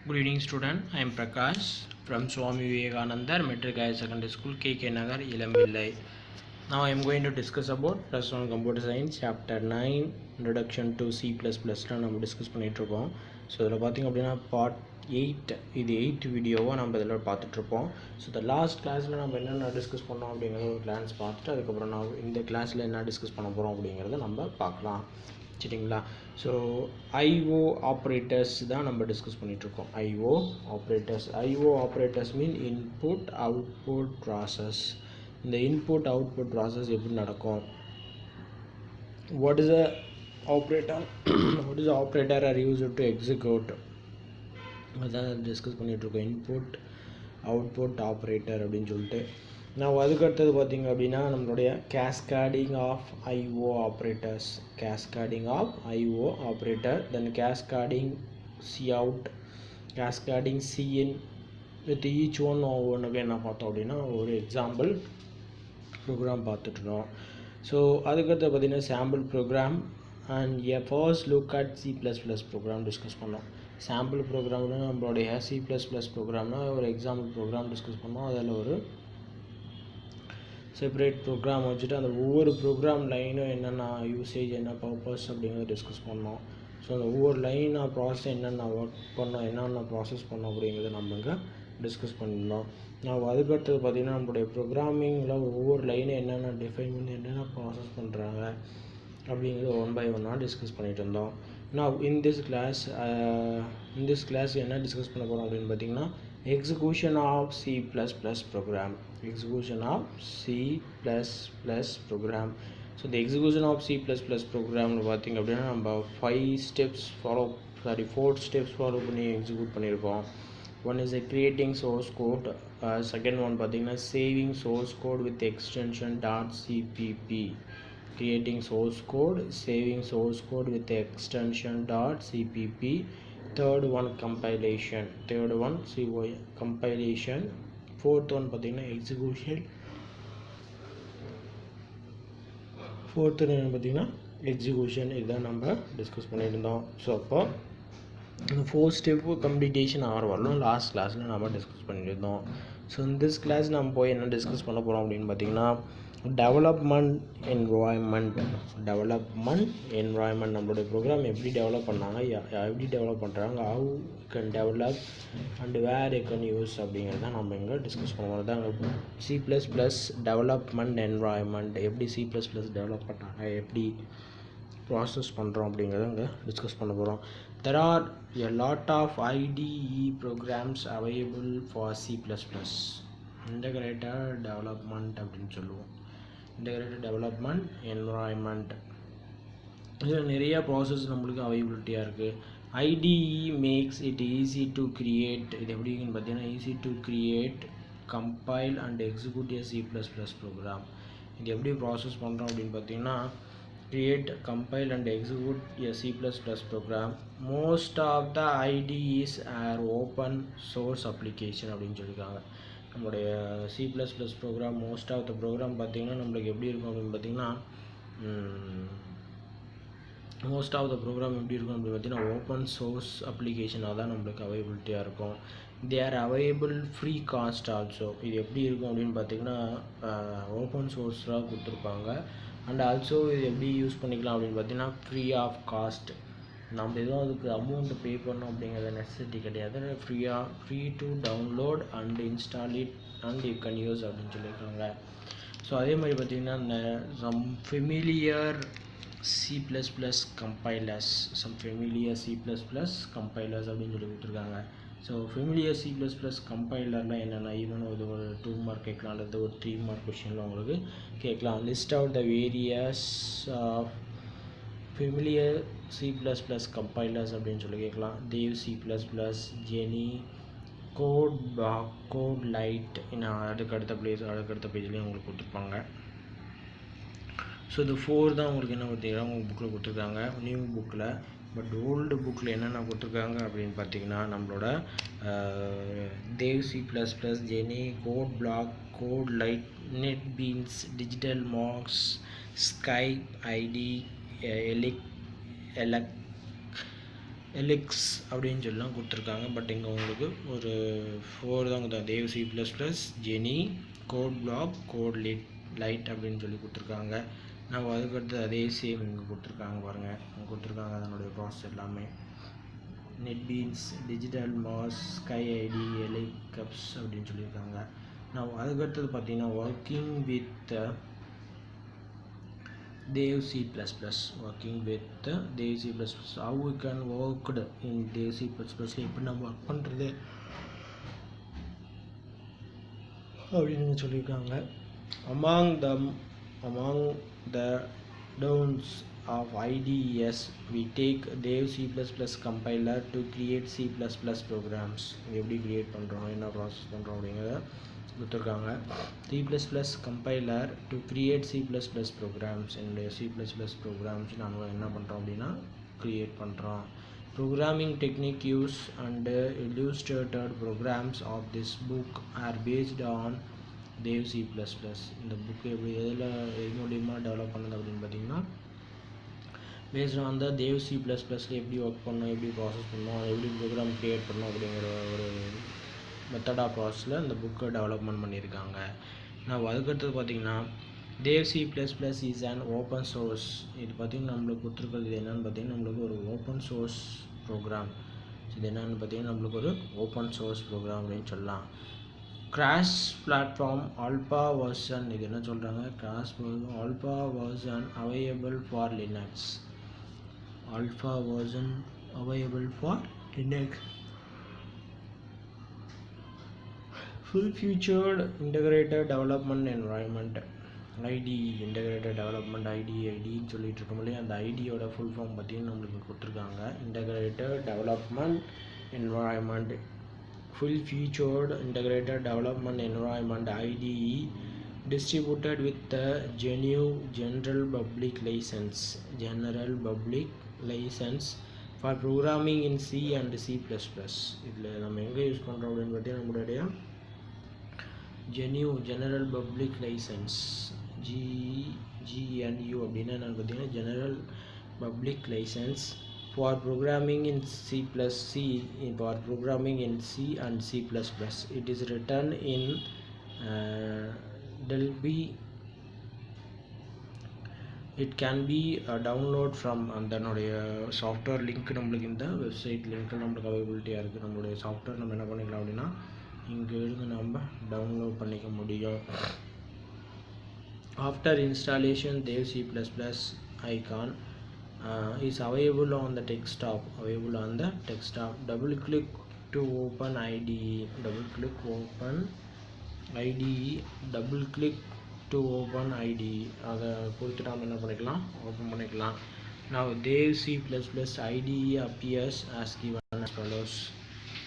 Good evening student, I am Prakash from Swami Vivekananda Metric Higher Secondary School, KK Nagar, Ilambillai. Now I am going to discuss about plus 1 Computer Science Chapter 9 Introduction to C++ நம்ம discuss பண்ணிகிட்ருக்கோம். So இதில் பார்த்திங்க அப்படின்னா part 8 இது 8th வீடியோவாக நம்ம இதில் பார்த்துட்ருப்போம். ஸோ இந்த லாஸ்ட் கிளாஸில் நம்ம என்னென்ன டிஸ்கஸ் பண்ணோம் அப்படிங்கிறத ஒரு கிளான்ஸ் பார்த்துட்டு அதுக்கப்புறம் நான் இந்த கிளாஸில் என்ன டிஸ்கஸ் பண்ண போகிறோம் அப்படிங்கிறத நம்ம பார்க்கலாம். சரிங்களா? ஸோ ஐஓ ஆப்ரேட்டர்ஸ் தான் நம்ம டிஸ்கஸ் பண்ணிகிட்ருக்கோம். ஐஓ ஆப்ரேட்டர்ஸ் மீன் இன்புட் அவுட்புட் ப்ராசஸ். இந்த இன்புட் அவுட்புட் ப்ராசஸ் எப்படி நடக்கும், what is the operator are used to execute, அதான் டிஸ்கஸ் பண்ணிகிட்ருக்கோம். இன்புட் அவுட்புட் ஆப்ரேட்டர் அப்படின்னு சொல்லிட்டு நான் அதுக்கடுத்தது பார்த்திங்க அப்படின்னா நம்மளுடைய cascading of IO operators, then cascading Cout, cascading Cin, with each one ஒவ்வொன்றுக்கு என்ன பார்த்தோம் அப்படின்னா ஒரு எக்ஸாம்பிள் ப்ரோக்ராம் பார்த்துட்ருந்தோம். ஸோ அதுக்கடுத்து பார்த்திங்கன்னா sample program and a first look at C++ program discuss பண்ணோம். சாம்பிள் ப்ரோக்ராம்னு நம்மளுடைய C++ ப்ரோக்ராம்னா ஒரு எக்ஸாம்பிள் ப்ரோக்ராம் டிஸ்கஸ் பண்ணோம். அதில் ஒரு செப்பரேட் ப்ரோக்ராம் வச்சுட்டு அந்த ஒவ்வொரு ப்ரோக்ராம் லைனும் என்னென்ன யூசேஜ், என்ன பர்பஸ் அப்படிங்கிறத டிஸ்கஸ் பண்ணோம். ஸோ அந்த ஒவ்வொரு லைனாக ப்ராசஸ் என்னென்ன ஒர்க் பண்ணோம், என்னென்ன ப்ராசஸ் பண்ணோம் அப்படிங்கிறத நம்ம இங்கே டிஸ்கஸ் பண்ணியிருந்தோம். நான் அதுக்கடுத்தது பார்த்திங்கன்னா நம்மளுடைய ப்ரோக்ராமிங்கில் ஒவ்வொரு லைனும் என்னென்ன டிஃபைன் பண்ணி என்னென்ன ப்ராசஸ் பண்ணுறாங்க அப்படிங்கிறது ஒன் பை ஒன்னாக டிஸ்கஸ் பண்ணிகிட்டு இருந்தோம். நான் இன் திஸ் கிளாஸ் என்ன டிஸ்கஸ் பண்ண போகிறோம் அப்படின்னு பார்த்திங்கன்னா execution of C++ program. So the execution of C++ program பார்த்திங்க அப்படின்னா நம்ம 4 steps ஃபாலோ பண்ணி எக்ஸிக்யூட் பண்ணியிருக்கோம். One is creating source code, second one பார்த்திங்கன்னா saving source code with extension .cpp, creating source code, saving source code with extension .cpp. third one compilation, fourth one பார்த்திங்கன்னா execution, இதுதான் நம்ம discuss பண்ணியிருந்தோம். So அப்போ இந்த 4 step completion ஆகிற வரலும் last கிளாஸில் நம்ம டிஸ்கஸ் பண்ணியிருந்தோம். ஸோ இந்த கிளாஸ் நம்ம போய் என்ன டிஸ்கஸ் பண்ண போகிறோம் அப்படின்னு பார்த்திங்கன்னா டெவலப்மெண்ட் என்வாயன்மெண்ட் நம்மளுடைய ப்ரோக்ராம் எப்படி டெவலப் பண்ணாங்க, எப்படி டெவலப் பண்ணுறாங்க, how can develop and where you can use அப்படிங்கிறத நம்ம இங்கே டிஸ்கஸ் பண்ணுவோம். தான் C++ டெவலப்மெண்ட் என்வாயன்மெண்ட், எப்படி C++ டெவலப் பண்ணாங்க, எப்படி ப்ராசஸ் பண்ணுறோம் அப்படிங்கிறத இங்கே டிஸ்கஸ் பண்ண போகிறோம். There are a lot of IDE programs available for C++. Integrated development அப்படின்னு சொல்லுவோம். இன்டகிரேட்டட் டெவலப்மெண்ட் என்வாயன்மெண்ட் இதில் நிறைய ப்ராசஸ் நம்மளுக்கு அவைலபிலிட்டியாக இருக்குது. IDE makes it easy to create, இது எப்படின்னு பார்த்தீங்கன்னா easy to create, compile and execute a C++ program. இது எப்படி ப்ராசஸ் பண்ணுறோம் அப்படின்னு பார்த்தீங்கன்னா create, compile and execute a C++ program. Most of the IDEs are open source application அப்படின்னு சொல்லியிருக்காங்க. நம்மளுடைய C++ program most of the program பார்த்திங்கன்னா நம்மளுக்கு எப்படி இருக்கும் அப்படின்னு பார்த்திங்கன்னா ஓப்பன் சோர்ஸ் அப்ளிகேஷனாக தான் நம்மளுக்கு அவைலபிலிட்டியாக இருக்கும். They are available free cost also. இது எப்படி இருக்கும் அப்படின்னு பார்த்திங்கன்னா ஓப்பன் சோர்ஸாக கொடுத்துருப்பாங்க. அண்ட் ஆல்சோ இது எப்படி யூஸ் பண்ணிக்கலாம் அப்படின்னு பார்த்தீங்கன்னா ஃப்ரீ ஆஃப் காஸ்ட். நம்ம எதுவும் அதுக்கு அமௌண்ட்டு பே பண்ணோம் அப்படிங்கிறத நெசசிட்டி கிடையாது. Free to download and install it and you can use அப்படின்னு சொல்லியிருக்காங்க. ஸோ அதே மாதிரி பார்த்திங்கன்னா சம் ஃபெமிலியர் C++ கம்பைலர்ஸ் அப்படின்னு சொல்லி கொடுத்துருக்காங்க. ஸோ ஃபெமிலியர் C++ கம்பைலர்லாம் என்னென்ன, ஈவன் ஒரு 2 மார்க் கேட்கலாம் அல்லது ஒரு 3 மார்க் கொஷினில் உங்களுக்கு கேட்கலாம். List out the various of familiar C++ compilers அப்படின்னு சொல்லி கேட்கலாம். Dev C++, Geany, CodeLite, அடுக்கடுத்த பேஜ்லேயும் உங்களுக்கு கொடுத்துருப்பாங்க. ஸோ இது 4 தான் உங்களுக்கு என்ன பார்த்தீங்கன்னா உங்கள் புக்கில் கொடுத்துருக்காங்க நியூ புக்கில். பட் ஓல்டு புக்கில் என்னென்ன கொடுத்துருக்காங்க அப்படின்னு பார்த்தீங்கன்னா நம்மளோட Dev C++, Geany, code black, code light, NetBeans, Digital Mars, Skype, ID, Eclipse அப்படின்னு சொல்லலாம் கொடுத்துருக்காங்க. பட் இங்கே உங்களுக்கு ஒரு 4 தான் கொடுத்தாங்க. Dev C++, Geany, code black, code lite அப்படின்னு சொல்லி கொடுத்துருக்காங்க. நம்ம அதுக்கடுத்து அதே சேம் இங்கே கொடுத்துருக்காங்க பாருங்கள். இங்கே கொடுத்துருக்காங்க அதனுடைய ப்ராசஸ் எல்லாமே. NetBeans, Digital Mars, Sky ID, Eclipse அப்படின்னு சொல்லியிருக்காங்க. நான் அதுக்கடுத்தது பார்த்தீங்கன்னா working with Dev C++, working with Dev C++, how we can worked in Dev C++, எப்படி நம்ம ஒர்க் பண்ணுறது அப்படின்னு சொல்லியிருக்காங்க. among the downs of IDEs we take Dev C++ compiler to create C++ programs. எப்படி கிரியேட் பண்ணுறோம், என்ன process பண்ணுறோம் அப்படிங்கிறத கொடுத்துருக்காங்க. C++ compiler to create C++ programs. என்னுடைய C++ ப்ரோக்ராம்ஸ் நம்ம என்ன பண்ணுறோம் அப்படின்னா கிரியேட் பண்ணுறோம். Programming technique use and illustrated programs of this book are based on Dev C++. இந்த புக்கு எப்படி எது மூலியமாக டெவலப் பண்ணுது அப்படின்னு பார்த்தீங்கன்னா based on the Dev C++ எப்படி ஒர்க் பண்ணோம், எப்படி ப்ராசஸ் பண்ணோம், எப்படி ப்ரோக்ராம் க்ரியேட் பண்ணோம் அப்படிங்கிற ஒரு மெத்தட் ஆஃப் ப்ராசஸில் இந்த புக்கை டெவலப்மெண்ட் பண்ணியிருக்காங்க. நான் அதுக்கடுத்தது பார்த்திங்கன்னா Dev C++ is and open source. இது பார்த்திங்கன்னா நம்மளுக்கு கொடுத்துருக்கிறது என்னென்னு பார்த்திங்கன்னா நம்மளுக்கு ஒரு ஓப்பன் சோர்ஸ் ப்ரோக்ராம். இது என்னென்னு பார்த்திங்கன்னா நம்மளுக்கு ஒரு ஓப்பன் சோர்ஸ் ப்ரோக்ராம் அப்படின்னு சொல்லலாம். Crash platform alpha version. இது என்ன சொல்கிறாங்க, crash alpha version available for Linux. Alpha version available for Linux. full-featured integrated development environment. IDE integrated development IDன்னு சொல்லிட்டு இருக்கோம் இல்லையா, அந்த ஐடியோட ஃபுல் ஃபார்ம் பார்த்தீங்கன்னா நம்மளுக்கு கொடுத்துருக்காங்க. Integrated development environment, full-featured integrated development environment IDE distributed with the general public license for programming in C and C++. இதில் நம்ம எங்கே யூஸ் பண்ணுறோம் அப்படின்னு பார்த்தீங்கன்னா நம்மளுடைய ஜெனரல் பப்ளிக் லைசன்ஸ் GNU அப்படின்னா என்னென்னு பார்த்தீங்கன்னா general public licence for programming in for programming in C and C++. It is written in Delphi. It can be download from அதனுடைய சாஃப்ட்வேர் லிங்க் நம்மளுக்கு இந்த வெப்சைட் லிங்க் நம்மளுக்கு அவைலபிலிட்டியாக இருக்குது. நம்மளுடைய சாஃப்ட்வேர் நம்ம என்ன பண்ணிக்கலாம் அப்படின்னா இங்கே இருந்து நம்ம டவுன்லோட் பண்ணிக்க முடியும். After installation Dev C++ icon is available on the desktop. Double click to open IDE. Double click to open IDE. அதை கொடுத்து நாம் என்ன பண்ணிக்கலாம், ஓப்பன் பண்ணிக்கலாம். Now Dev C++ IDE appears as given as follows.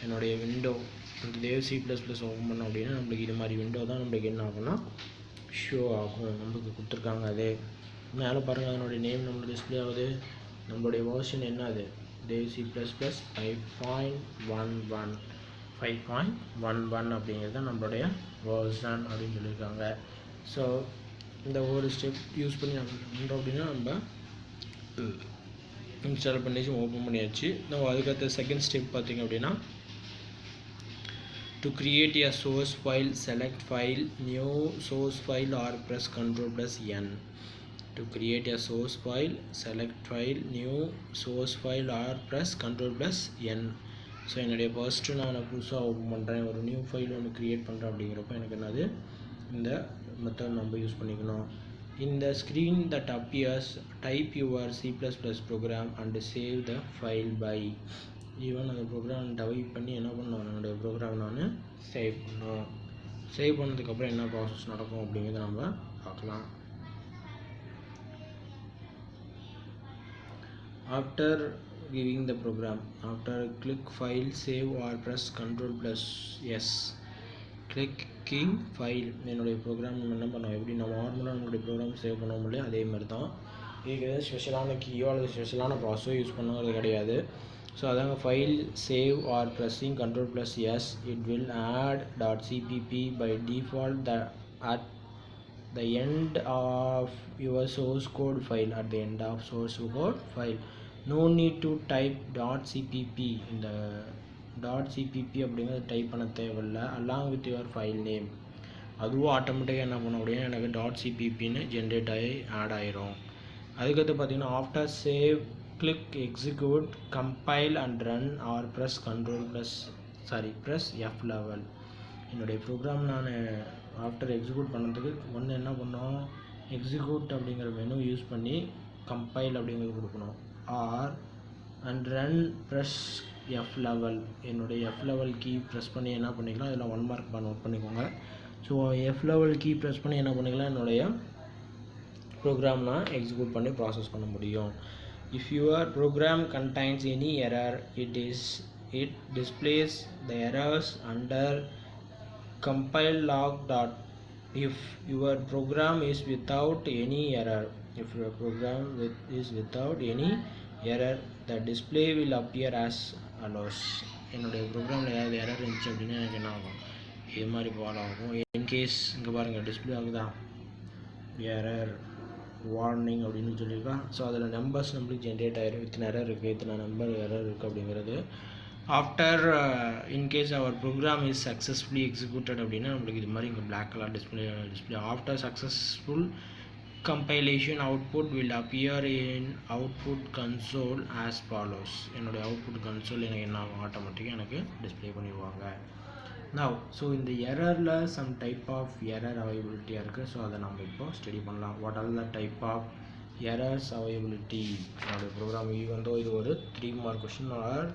என்னுடைய window அந்த Dev C++ open பண்ணோம் அப்படின்னா நம்மளுக்கு இது மாதிரி விண்டோ தான் நம்மளுக்கு என்ன ஆகும்னா ஷோ ஆகும். நம்மளுக்கு கொடுத்துருக்காங்க. அதே மேலே பாருங்கள், அதனுடைய நேம் நம்மளுக்கு டிஸ்பிளே ஆகுது. நம்மளுடைய வெர்ஷன் என்ன, அது Dev C++ 5.11 அப்படிங்கிறது நம்மளுடைய வெர்ஷன் அப்படின்னு சொல்லியிருக்காங்க. ஸோ இந்த ஒரு ஸ்டெப் யூஸ் பண்ணி நம்ம பண்ணுறோம் அப்படின்னா நம்ம இன்ஸ்டால் பண்ணிச்சு ஓப்பன் பண்ணியாச்சு. நம்ம அதுக்கடுத்த செகண்ட் ஸ்டெப் பார்த்திங்க அப்படின்னா to create a source file, select file, new source file or press Ctrl+N. To create a source file, select file, new source file or press Ctrl+N. So என்னுடைய first நான் புதுசாக open பண்ணுறேன், ஒரு new file ஒன்று create பண்ணுறேன் அப்படிங்கிறப்ப எனக்கு என்னது இந்த மெத்தட் நம்ம யூஸ் பண்ணிக்கணும். In the screen that appears, type your C++ program and save the file by. Even அந்த ப்ரோக்ராம் டைப் பண்ணி என்ன பண்ணணும், என்னுடைய ப்ரோக்ராம் நான் சேவ் பண்ணணும். சேவ் பண்ணதுக்கப்புறம் என்ன ப்ராசஸ் நடக்கும் அப்படிங்கிறத நம்ம பார்க்கலாம். After giving the program, after click file save or press Ctrl+S. Clicking file, என்னுடைய ப்ரோக்ராம் நம்ம என்ன பண்ணோம், எப்படி நம்ம நார்மலாக நம்மளுடைய ப்ரோக்ராம் சேவ் பண்ணோம் இல்லையா, அதே மாதிரி தான். இதுக்கு எதாவது ஸ்பெஷலான கீயோ அல்லது ஸ்பெஷலான ப்ராசஸோ யூஸ் பண்ணுறது கிடையாது. ஸோ அதாங்க file save or pressing Ctrl+S. It will add .cpp by default at the end of your source code file. no need to type .cpp இந்த .cpp அப்படிங்கிறது டைப் பண்ண தேவையில்லை along with your file name. அதுவும் ஆட்டோமேட்டிக்காக என்ன பண்ண முடியும், எனக்கு .cppன்னு ஜென்ரேட் ஆகி ஆட் ஆயிரும். அதுக்கடுத்து பார்த்தீங்கன்னா after save click execute compile and run R press F11. என்னுடைய ப்ரோக்ராம் நான் ஆஃப்டர் எக்ஸிக்யூட் பண்ணதுக்கு ஒன்று என்ன பண்ணோம், எக்ஸிக்யூட் அப்படிங்கிற மெனு யூஸ் பண்ணி கம்பைல் அப்படிங்கிறது கொடுக்கணும். Or and run press F11. என்னுடைய F11 கீ ப்ரெஸ் பண்ணி என்ன பண்ணிக்கலாம், அதில் 1 மார்க் நோட் பண்ணிக்கோங்க. ஸோ F11 கீ ப்ரெஸ் பண்ணி என்ன பண்ணிக்கலாம், என்னுடைய ப்ரோக்ராம் நான் எக்ஸிக்யூட் பண்ணி ப்ராசஸ் பண்ண முடியும். If your program contains any error, it displays the errors under compile log. If your program is without any error, the display will appear as follows. என்னுடைய ப்ரோக்ராமில் ஏதாவது எரர் இருந்துச்சு அப்படின்னா எனக்கு என்ன ஆகும், இது மாதிரி ஃபாலோ ஆகும். இன்கேஸ் இங்கே பாருங்கள் டிஸ்பிளே ஆகுதா, எரர் வார்னிங் அப்படின்னு சொல்லியிருக்கா. ஸோ அதில் நம்பர்ஸ் நம்மளுக்கு ஜென்ரேட் ஆகிடும், இத்தனை எரர் இருக்குது, இத்தனை நம்பர் எரர் இருக்குது அப்படிங்கிறது. After in case our program is successfully executed அப்படின்னா நம்மளுக்கு இது மாதிரி இங்கே black colour display after successful compilation output will appear in output console as follows. என்னுடைய அவுட்புட் கன்சோல் எனக்கு என்ன ஆகும், ஆட்டோமேட்டிக்காக எனக்கு டிஸ்பிளே பண்ணிடுவாங்க. Now, ஸோ இந்த எரரில் சம் டைப் ஆஃப் எரர் அவைலபிலிட்டியாக இருக்குது. ஸோ அதை நம்ம இப்போ ஸ்டடி பண்ணலாம். What are the type of errors availability. என்னுடைய ப்ரோக்ராம் இது ஒரு 3 mark question or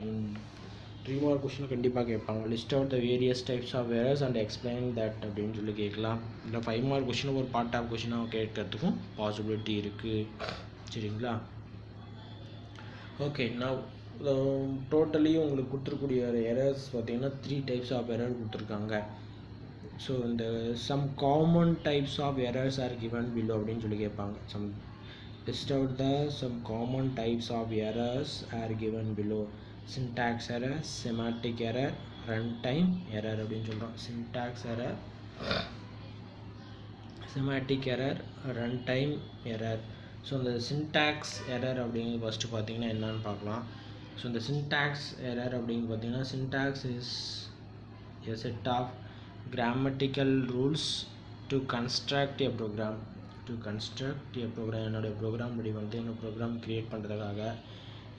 3 mark question கண்டிப்பாக கேட்பாங்க. List out the various types of errors and explain that அப்படின்னு சொல்லி கேட்கலாம். இல்லை 5 மார்க் கொஷின் ஒரு பார்ட் ஆஃப் கொஷினாக கேட்கறதுக்கும் பாசிபிலிட்டி இருக்குது. சரிங்களா? ஓகே, நவ் டோட்டலி உங்களுக்கு கொடுத்துருக்கூடிய எரர்ஸ் பார்த்தீங்கன்னா 3 டைப்ஸ் ஆஃப் எரர் கொடுத்துருக்காங்க. ஸோ இந்த some common types of errors are given below அப்படின்னு சொல்லி கேட்பாங்க. List out the some common types of errors are given below. Syntax error, semantic error, run time error அப்படின்னு சொல்கிறோம். Syntax error, semantic error, run time error. So இந்த syntax error அப்படிங்கிறது first பார்த்தீங்கன்னா என்னன்னு பார்க்கலாம். ஸோ இந்த சின்டாக்ஸ் எரர் அப்படின்னு பார்த்தீங்கன்னா syntax is a set of grammatical rules to construct a program. என்னுடைய ப்ரோக்ராம் படி வந்து என்னோடய ப்ரோக்ராம் க்ரியேட் பண்ணுறதுக்காக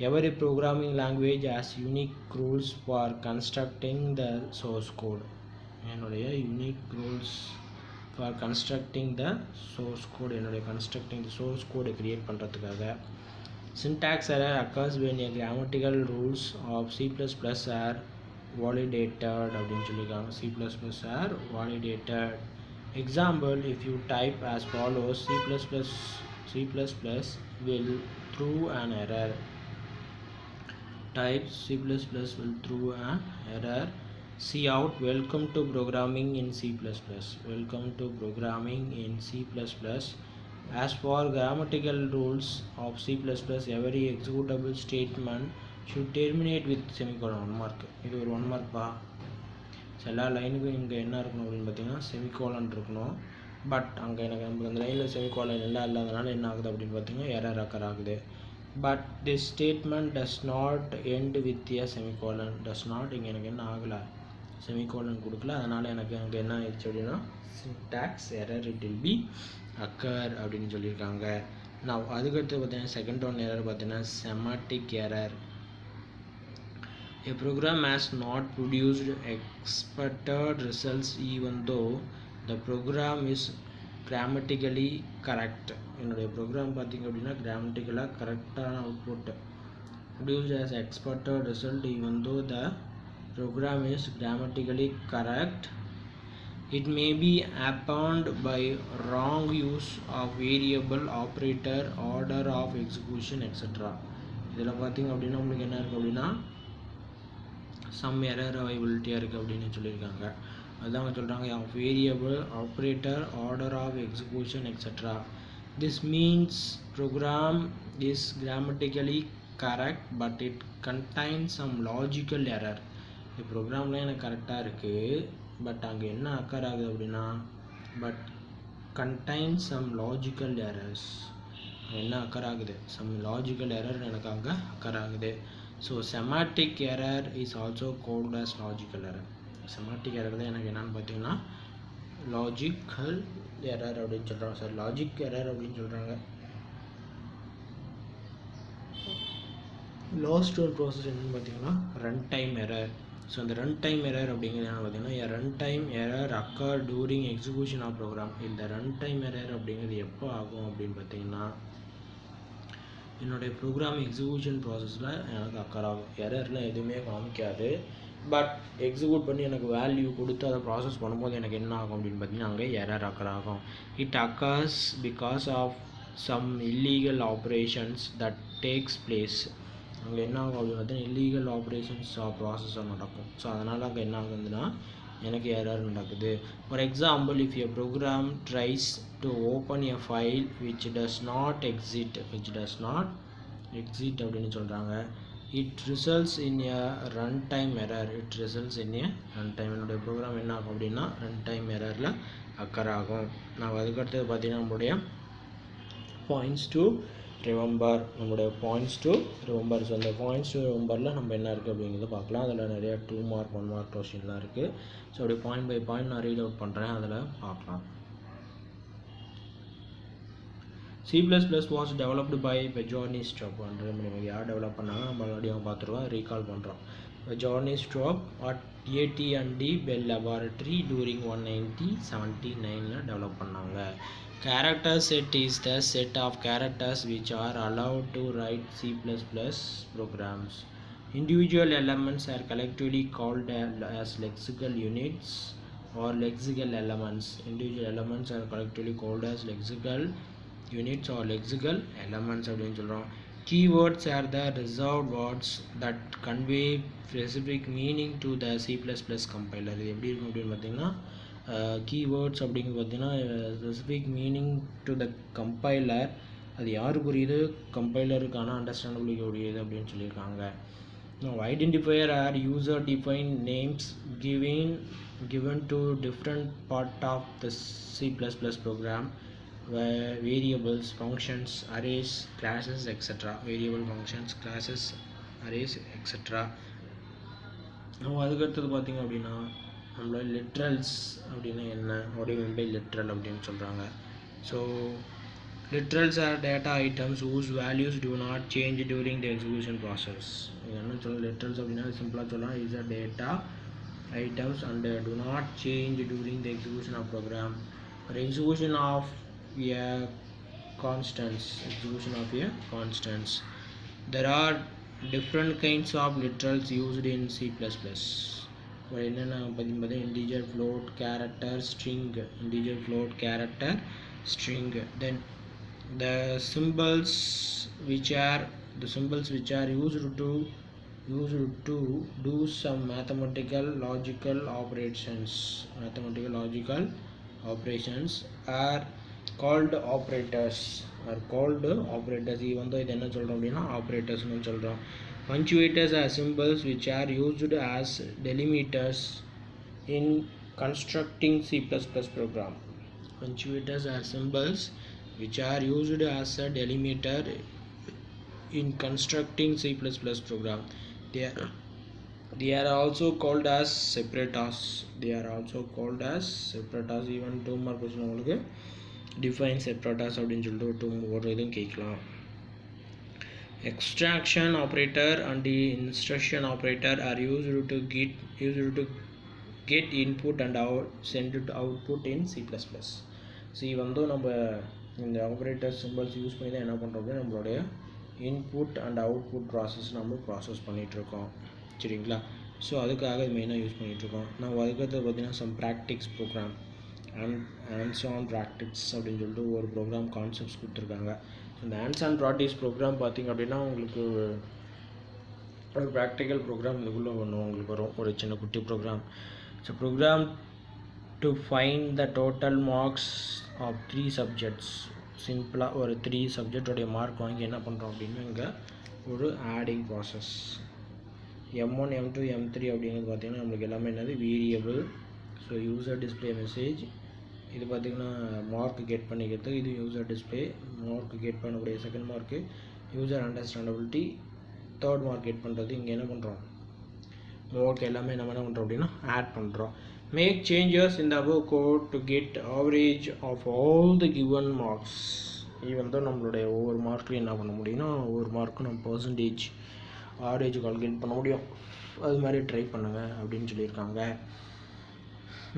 every programming language has unique rules for constructing the source code. என்னுடைய unique rules for constructing the source code, என்னுடைய constructing the source கோடை create பண்ணுறதுக்காக. Syntax error occurs when a grammatical rules of C++ are validated அப்படின்னு சொல்லியிருக்காங்க. C++ are validated. Example, if you type as follows, C++ will throw an error. Type C++ will throw an error. Cout, welcome to programming in C++. Welcome to programming in C++. As for grammatical rules of C++, every executable statement should terminate with semicolon. 1 mark. இது ஒரு 1 mark பா. எல்லா லைனுக்கும் இங்கே என்ன இருக்கணும் அப்படின்னு பார்த்தீங்கன்னா semicolon இருக்கணும். பட் அங்கே எனக்கு நமக்கு அந்த லைனில் செமிகோலன் எல்லாம் இல்லாதனால என்ன ஆகுது அப்படின்னு பார்த்தீங்கன்னா எரர் அக்கர் ஆகுது. But this statement does not end with a semicolon. Does not இங்கே எனக்கு என்ன ஆகலை, செமிகோலன் கொடுக்கல. அதனால் எனக்கு அங்கே என்ன ஆயிடுச்சு அப்படின்னா syntax error it will be occur அப்படின்னு சொல்லியிருக்காங்க. நான் அதுக்கடுத்து பார்த்தீங்கன்னா செகண்ட் ஒன் எரர் பார்த்தீங்கன்னா செமாட்டிக் error. A program has not produced expected results even though the program is grammatically correct. என்னுடைய ப்ரோக்ராம் பார்த்திங்க அப்படின்னா கிராமட்டிக்கலாக கரெக்டான output produced as expected result even though the program is grammatically correct. It may be happened by wrong use of variable, operator, order of execution, etc. இதில் பார்த்திங்க அப்படின்னா உங்களுக்கு என்ன இருக்குது அப்படின்னா சம் எரர் அவைலபிலிட்டியாக இருக்குது அப்படின்னு சொல்லியிருக்காங்க. அதுதான் சொல்கிறாங்க variable, operator, order of execution, etcetera. This means program is grammatically correct but it contains some logical error. இந்த ப்ரோக்ராம்லாம் எனக்கு கரெக்டாக இருக்குது, பட் அங்கே என்ன அக்கர் ஆகுது அப்படின்னா but contains some logical errors. என்ன அக்கர் ஆகுது, சம் லாஜிக்கல் எரர் எனக்கு அங்கே அக்கர் ஆகுது. So semantic error is also called as logical error. Semantic error தான் எனக்கு என்னென்னு பார்த்தீங்கன்னா லாஜிக்கல் எரர் அப்படின்னு சொல்கிறாங்க. சார் லாஜிக் எரர் அப்படின்னு சொல்கிறாங்க. லாஸ்ட் ஒரு ப்ராசஸ் என்னென்னு பார்த்தீங்கன்னா ரன் டைம் எரர். ஸோ அந்த ரன் டைம் எரர் அப்படிங்கிறது என்ன பார்த்தீங்கன்னா run time error occur during execution of program. இந்த ரன் டைம் எரர் அப்படிங்கிறது எப்போ ஆகும் அப்படின்னு பார்த்தீங்கன்னா என்னுடைய ப்ரோக்ராம் எக்ஸிக்யூஷன் ப்ராசஸில் எனக்கு அக்கர் ஆகும். எரர்லாம் எதுவுமே காமிக்காது, பட் எக்ஸிக்யூட் பண்ணி எனக்கு வேல்யூ கொடுத்து அதை ப்ராசஸ் பண்ணும்போது எனக்கு என்ன ஆகும் அப்படின்னு பார்த்தீங்கன்னா அங்கே எரர் அக்கர் ஆகும். It occurs because of some illegal operations that takes place. அங்கே என்ன ஆகும் அப்படின்னு பார்த்தீங்கன்னா இல்லீகல் ஆப்ரேஷன்ஸ் ப்ராசஸாக நடக்கும். ஸோ அதனால் அங்கே என்ன ஆகுதுன்னா எனக்கு எரர் நடக்குது. For example, if a program tries to open a file which does not exit அப்படின்னு சொல்கிறாங்க. It results in a run time error. என்னுடைய ப்ரோக்ராம் என்ன ஆகும் அப்படின்னா ரன் டைம் எரரில் அக்கர் ஆகும். நான் அதுக்கடுத்தது பார்த்தீங்கன்னா நம்மளுடைய பாயிண்ட்ஸ் டு ரிமெம்பர். ஸோ அந்த பாயிண்ட்ஸ் டு ரிமெம்பரில் நம்ம என்ன இருக்குது அப்படிங்கிறத பார்க்கலாம். அதில் நிறையா 2 மார்க் 1 மார்க் கொஸ்டின்லாம் இருக்குது. ஸோ அப்படி பாயிண்ட் பை பாயிண்ட் நான் ரீட் அவுட் பண்ணுறேன், அதில் பார்க்கலாம். C++ was developed by Bjarne Straub. யார் டெவலப் பண்ணாங்க நம்ம மறுபடியும் பார்த்துருவோம், ரீகால் பண்ணுறோம். Bjarne Straub at AT&T Bell Laboratory during 1979 develop பண்ணாங்க. Character set is the set of characters which are allowed to write C++ programs. Individual elements are collectively called as lexical units or lexical elements. Individual elements are collectively called as lexical units or lexical elements அப்படின்னு சொல்கிறோம். Keywords are the reserved words that convey specific meaning to the C++ compiler. இது எப்படி இருக்கும் அப்படின்னு பார்த்தீங்கன்னா keywords அப்படிங்கிறது பார்த்தீங்கன்னா specific meaning to the compiler. அது யாருக்குரியது, கம்பைலருக்கான அண்டர்ஸ்டாண்டபிலிட்டி உரியது அப்படின்னு சொல்லியிருக்காங்க. Identifier are user defined names given to different part of the C++ program. Variables, functions, arrays, classes, etc. Variable, functions, classes, arrays, etc. அதுக்கடுத்தது பார்த்திங்க அப்படின்னா நம்மளோட லிட்ரல்ஸ் அப்படின்னா என்ன, what do you mean by literal அப்படின்னு சொல்கிறாங்க. So literals are data items whose values do not change during the execution process. என்ன சொல்லலாம் லிட்ரல்ஸ் அப்படின்னா சிம்பிளாக சொல்லலாம் is a data items and do not change during the execution of program. For execution of a constants, there are different kinds of literals used in C++. என்னென்ன பார்த்தீங்கன்னா integer, float, character, string. Then the symbols which are used to do some mathematical logical operations are called operators. Even though இது என்ன சொல்கிறோம் அப்படின்னா ஆப்ரேட்டர்ஸ்னு சொல்கிறோம். Punctuators are symbols which are used as delimiters in constructing C++ program. Punctuators are symbols which are used as a delimiter in constructing C++ program. They are also called as separators. Even 2 mark question உங்களுக்கு define separators அப்படின்னு சொல்லிட்டு ஒரு இதுவும் கேட்கலாம். Extraction operator and the instruction operator are used to get input and send to output in C++. So வந்து நம்ம இந்த operator symbols use பண்ணி தான் என்ன பண்ணுறோம் அப்படின்னா நம்மளுடைய இன்புட் அண்ட் அவுட்புட் ப்ராசஸ் நம்ம ப்ராசஸ் பண்ணிகிட்ருக்கோம். சரிங்களா? ஸோ அதுக்காக இது மெயினாக யூஸ் பண்ணிகிட்ருக்கோம். நம்ம அதுக்கடுத்து பார்த்திங்கன்னா some practice program hands on practice அப்படின்னு சொல்லிட்டு ஒரு ப்ரோக்ராம் கான்செப்ட்ஸ் கொடுத்துருக்காங்க. இந்த hands on practice ப்ரோக்ராம் பார்த்திங்க அப்படின்னா உங்களுக்கு ஒரு ப்ராக்டிக்கல் ப்ரோக்ராம் இதுக்குள்ளே ஒன்று உங்களுக்கு வரும், ஒரு சின்ன குட்டி program. So program to find the total marks of 3 subjects. சிம்பிளாக ஒரு 3 சப்ஜெக்டோடைய மார்க் வாங்கி என்ன பண்ணுறோம் அப்படின்னா இங்கே ஒரு adding process. M1 M2 M3 அப்படிங்கிறது பார்த்திங்கன்னா நம்மளுக்கு எல்லாமே என்னது variable. So user display message இது பார்த்திங்கன்னா மார்க் கெட் பண்ணிக்கிறது. இது யூசர் டிஸ்பிளே மார்க் கெட் பண்ணக்கூடிய second mark. User understandability third mark get பண்ணுறது. இங்கே என்ன பண்ணுறோம், மார்க் எல்லாமே நம்ம என்ன பண்ணுறோம் அப்படின்னா ஆட் பண்ணுறோம். மேக் சேஞ்சஸ் இந்த above code to get average of all the given marks. இது வந்து நம்மளுடைய ஒவ்வொரு மார்க்லையும் என்ன பண்ண முடியும்னா ஒவ்வொரு மார்க்கும் நம்ம பர்சன்டேஜ் ஆவரேஜ் கால்குலேட் பண்ண முடியும். அது மாதிரி ட்ரை பண்ணுங்கள் அப்படின்னு சொல்லியிருக்காங்க.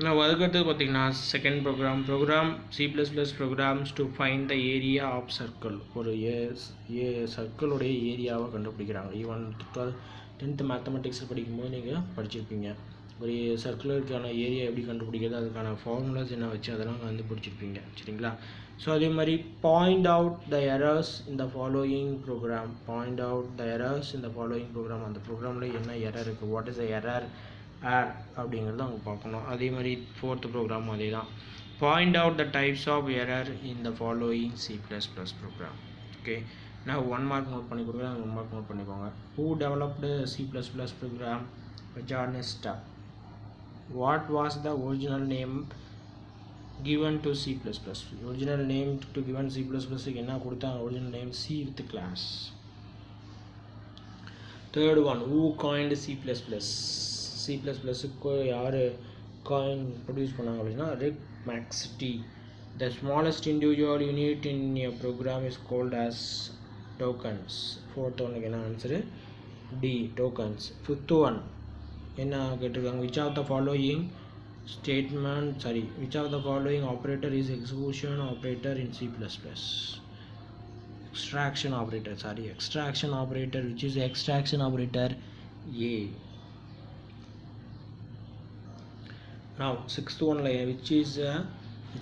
நான் அதுக்கடுத்து பார்த்திங்கன்னா second program C++ programs to find the area of circle. ஒரு சர்க்கிளுடைய ஏரியாவை கண்டுபிடிக்கிறாங்க. ஈவன் 10th மேத்தமெட்டிக்ஸில் படிக்கும்போது நீங்கள் படிச்சிருப்பீங்க. ஒரு சர்க்குலருக்கான ஏரியா எப்படி கண்டுபிடிக்கிறது, அதுக்கான ஃபார்முலாஸ் என்ன வச்சு அதெல்லாம் கண்டுபிடிச்சிருப்பீங்க சரிங்களா. ஸோ அதே மாதிரி பாயிண்ட் அவுட் த எரர்ஸ் இந்த following program. Point out the errors இந்த ஃபாலோயிங் ப்ரோக்ராம். அந்த ப்ரோக்ராமில் என்ன எரர் இருக்குது, வாட் இஸ் த எரர் அப்படிங்கிறது அவங்க பார்க்கணும். அதே மாதிரி ஃபோர்த் ப்ரோக்ராம் அதே தான். Point out the types of error in the following C++ program. Okay, நான் 1 மார்க் நோட் பண்ணி கொடுக்குறேன், 1 மார்க் நோட் பண்ணிக்கோங்க. Who developed C++ program? Janista. What was the original name given to C++? Original name to given C++ என்ன கொடுத்தாங்க? Original name C with class. Third one, who coined C++? C++க்கு யார் coin produce பண்ணாங்க அப்படின்னா Rick Maxty. The smallest individual unit in a program is called as tokens. Fourth one என்ன answer D, tokens. Fifth one என்ன கேட்டிருக்காங்க, which of the following operator is execution operator in C++? extraction operator, which is extraction operator? A. Now sixth one which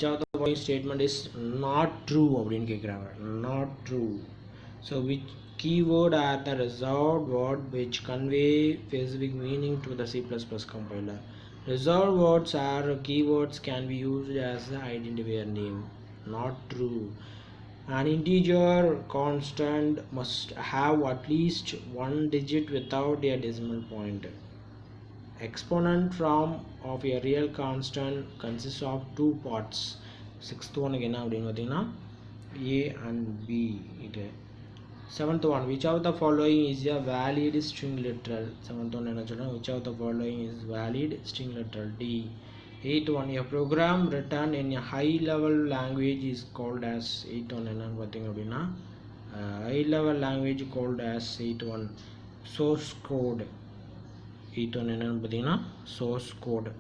of the following statement is not true அப்படின்னு கேட்குறாங்க. not true. So which keyword are the reserved word which convey specific meaning to the C++ compiler? Reserved words are keywords can be used as the identifier name. Not true. An integer constant must have at least one digit without a decimal point. Exponent of a real constant consists of two parts. Sixth one என்ன அப்படின்னு பார்த்தீங்கன்னா A and B. இது seventh one, which of the following is a valid string literal? Seventh one என்ன சொல்றாங்க, which of the following is valid string literal? D. Eighth one, a program written in a high level language is called as. Eighth one என்னன்னு பார்த்தீங்க அப்படின்னா high level language called as. Eighth one, source code. Eighth one என்னன்னு பார்த்தீங்கன்னா source code.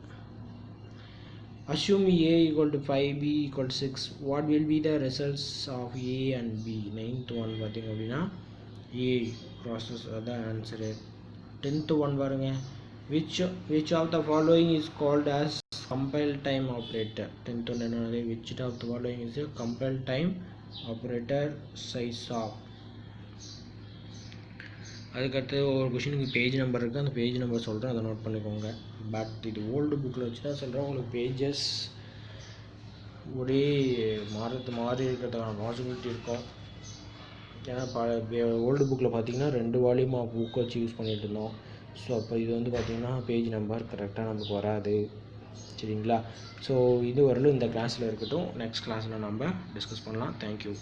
Assume A equal to 5, B equal to 6. What will be the results of A and B? Ninth one பார்த்தீங்க அப்படின்னா A process அதான் answer. 10th one பாருங்க, which of the following is called as compile time operator? 10th one என்னது, which of the following is a compile time operator? Size of. அதுக்கடுத்து ஒரு கொஷினுக்கு page number இருக்குது, அந்த பேஜ் நம்பர் சொல்கிறேன், அதை நோட் பண்ணிக்கோங்க. பட் இது ஓல்டு புக்கில் வச்சு தான் சொல்கிறேன். உங்களுக்கு பேஜஸ் ஒரே மாறி இருக்கிறதுக்கான பாசிபிலிட்டி இருக்கும். ஏன்னா ஓல்டு புக்கில் பார்த்தீங்கன்னா 2 வால்யூம் ஆஃப் புக் வச்சு யூஸ் பண்ணிகிட்டு இருந்தோம். ஸோ அப்போ இது வந்து பார்த்திங்கன்னா பேஜ் நம்பர் கரெக்டாக நமக்கு வராது சரிங்களா. ஸோ இது வரலும் இந்த கிளாஸில் இருக்கட்டும். நெக்ஸ்ட் கிளாஸில் நம்ம டிஸ்கஸ் பண்ணலாம். தேங்க்யூ.